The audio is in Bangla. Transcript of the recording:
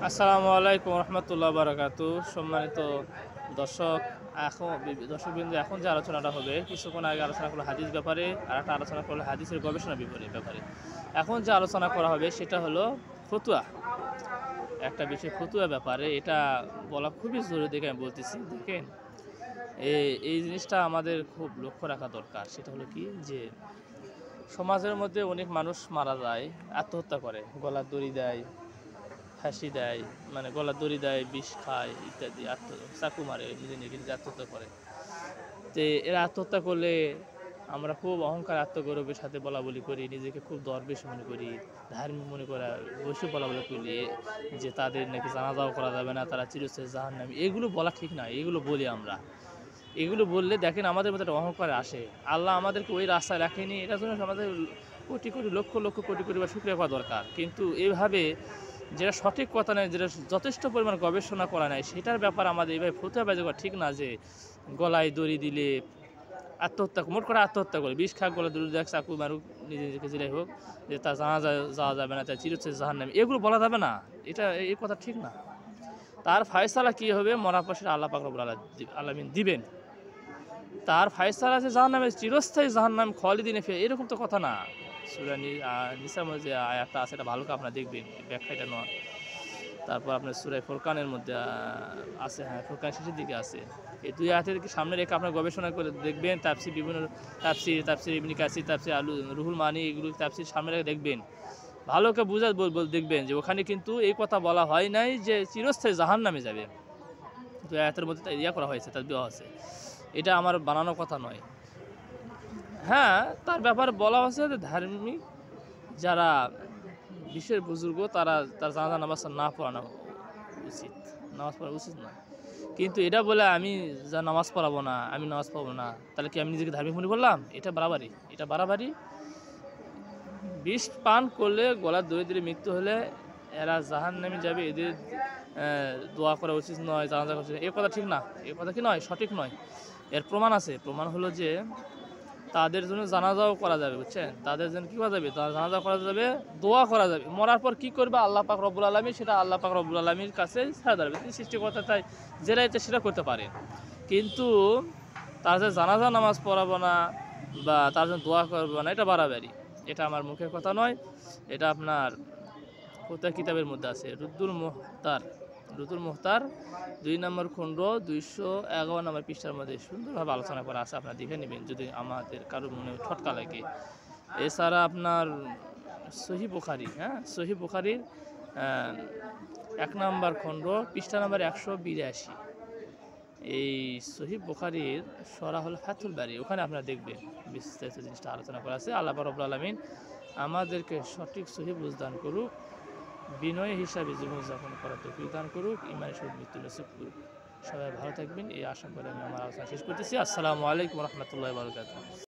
আসসালামু আলাইকুম রহমতুল্লাহ বারাকাতু। সম্মানিত দর্শক, দর্শকবৃন্দ, এখন যে আলোচনাটা হবে, কিছুক্ষণ আগে আলোচনা করলো হাদিস ব্যাপারে, আর একটা আলোচনা করলো হাদিসের গবেষণা ব্যাপারে। এখন যে আলোচনা করা হবে সেটা হলো ফতুয়া। একটা বিষয় ফতুয়া ব্যাপারে, এটা বলা খুবই জরুরি দেখে আমি বলতেছি। দেখেন, এই জিনিসটা আমাদের খুব লক্ষ্য রাখা দরকার। সেটা হলো কি, যে সমাজের মধ্যে অনেক মানুষ মারা যায়, আত্মহত্যা করে, গলার দড়ি দেয়, ফাঁসি দেয়, মানে গলা দড়ি দেয়, বিষ খায় ইত্যাদি, চাকু মারে, নিজে নিজে আত্মহত্যা করে। তো এরা আত্মহত্যা করলে আমরা খুব অহংকার আত্মগৌরবের সাথে বলা বলি করি, নিজেকে খুব দরবেশ মনে করি, ধার্মিক মনে করা, বসে বলা বলি করি যে তাদের নাকি জানাজাও করা যাবে না, তারা চিরস্থায়ী জাহান্নামী। এগুলো বলা ঠিক না, এগুলো বলি আমরা। এগুলো বললে দেখেন আমাদের মধ্যে একটা অহংকার আসে। আল্লাহ আমাদেরকে ওই রাস্তায় রাখেনি, এটার জন্য আমাদের কোটি কোটি লক্ষ লক্ষ কোটি কোটি বা শুকরিয়া করা দরকার। কিন্তু এইভাবে যেটা সঠিক কথা নেই, যেটা যথেষ্ট পরিমাণ গবেষণা করা নাই, সেটার ব্যাপার আমাদের এইভাবে ফতুয়া বাজি করা ঠিক না। যে গলায় দড়ি দিলে আত্মহত্যা, মোট করে আত্মহত্যা করে, বিষ খাক, গলায় দড়ি দেখ, চাকু মারুক, নিজে নিজেকে জেলে হোক, যে তা জানা যাওয়া যাবে না, তার চিরস্থায়ী জাহান্নামী, এগুলো বলা যাবে না। এই কথা ঠিক না। তার ফায়সালা কী হবে, মরার পর সেটা আল্লাহ পাক রব্বুল আলামিন দিবেন। তার ফায়সালা আছে জাহান্নামে, চিরস্থায়ী জাহান্নাম, খালিদিনে ফিরে, এরকম তো কথা না। সূরা নিসার মধ্যে যে আয়াতটা আছে, এটা ভালো করে আপনারা দেখবেন, ব্যাখ্যাটা নয়। তারপর আপনার সূরা ফুরকানের মধ্যে আছে, হ্যাঁ, ফুরকান শেষের দিকে আছে। এই দুই আয়াতের সামনে রেখে আপনারা গবেষণা করে দেখবেন, তাফসীর, বিভিন্ন তাফসীর ইবনে কাসির, তাফসীর রুহুল মানি, এগুলো তাফসীর সামনে রেখে দেখবেন, ভালো করে বুঝা দেখবেন যে ওখানে কিন্তু এই কথা বলা হয় নাই যে চিরস্থায়ী জাহান্নামে যাবে। দুই আয়াতের মধ্যে করা হয়েছে, তার দেওয়া আছে। এটা আমার বানানোর কথা নয়। হ্যাঁ, তার ব্যাপারে বলা হয়েছে যে ধার্মিক যারা বিশেষ বুজুর্গ, তার জানাজা নামাজ না পড়ানো উচিত, নামাজ পড়া উচিত নয়। কিন্তু এটা বলে আমি যা নামাজ পড়াবো না, আমি নামাজ পড়াবো না, তাহলে কি আমি নিজেকে ধার্মিক মনে করলাম? এটা বাড়াবাড়ি। বিষ পান করলে, গলার দড়ি দিলে মৃত্যু হলে এরা জাহান্নামে যাবে, এদের দোয়া করা উচিত নয়, জানাজা করা উচিত, এ কথা ঠিক না। এ কথা কি নয়, সঠিক নয়। এর প্রমাণ আছে। প্রমাণ হলো যে তাদের জন্য জানাজাও করা যাবে, বুঝছেন? তাদের জন্য কী করা যাবে? জানাজা করা যাবে, দোয়া করা যাবে। মরার পর কী করবে আল্লাহ পাক রব্বুল আলামিন, সেটা আল্লাহ পাক রব্বুল আলামিনের কাছে ছেড়ে দাঁড়াবে। তিনি সৃষ্টিকর্তা, তাই যেটা ইচ্ছে সেটা করতে পারে। কিন্তু তার যে জানাজা নামাজ পড়াবো না বা তার জন্য দোয়া করবো না, এটা বাড়াবাড়ি। এটা আমার মুখের কথা নয়, এটা আপনার ফতোয়া কিতাবের মধ্যে আছে। রুদুল মুখতার 2 নম্বর খণ্ড 211 নম্বর পৃষ্ঠার মধ্যে সুন্দরভাবে আলোচনা করা আছে, আপনারা দেখে নেবেন যদি আমাদের কারোর মনে ঠটকা লাগে। এছাড়া আপনার সহিহ বুখারী, সহিহ বুখারীর 1 নম্বর খণ্ড পৃষ্ঠা নম্বর 182, এই সহিহ বুখারীর সরা হল ফাতুল বারী, ওখানে আপনারা দেখবেন বিস্তারিত জিনিসটা আলোচনা করা আছে। আল্লাহ রাব্বুল আলামিন আমাদেরকে সঠিক সহিহ বুঝদান করুক, বিনয় হিসাবে জীবনযাপন করার তৌফিক দান করুক, ইমানের সহিত মৃত্যু নসিব করুক। সবাই ভালো থাকবেন, এই আশা করে আমি আমার আলোচনা শেষ করতেছি। আসসালামু আলাইকুম রহমতুল্লাহি ওয়া বারাকাতুহু।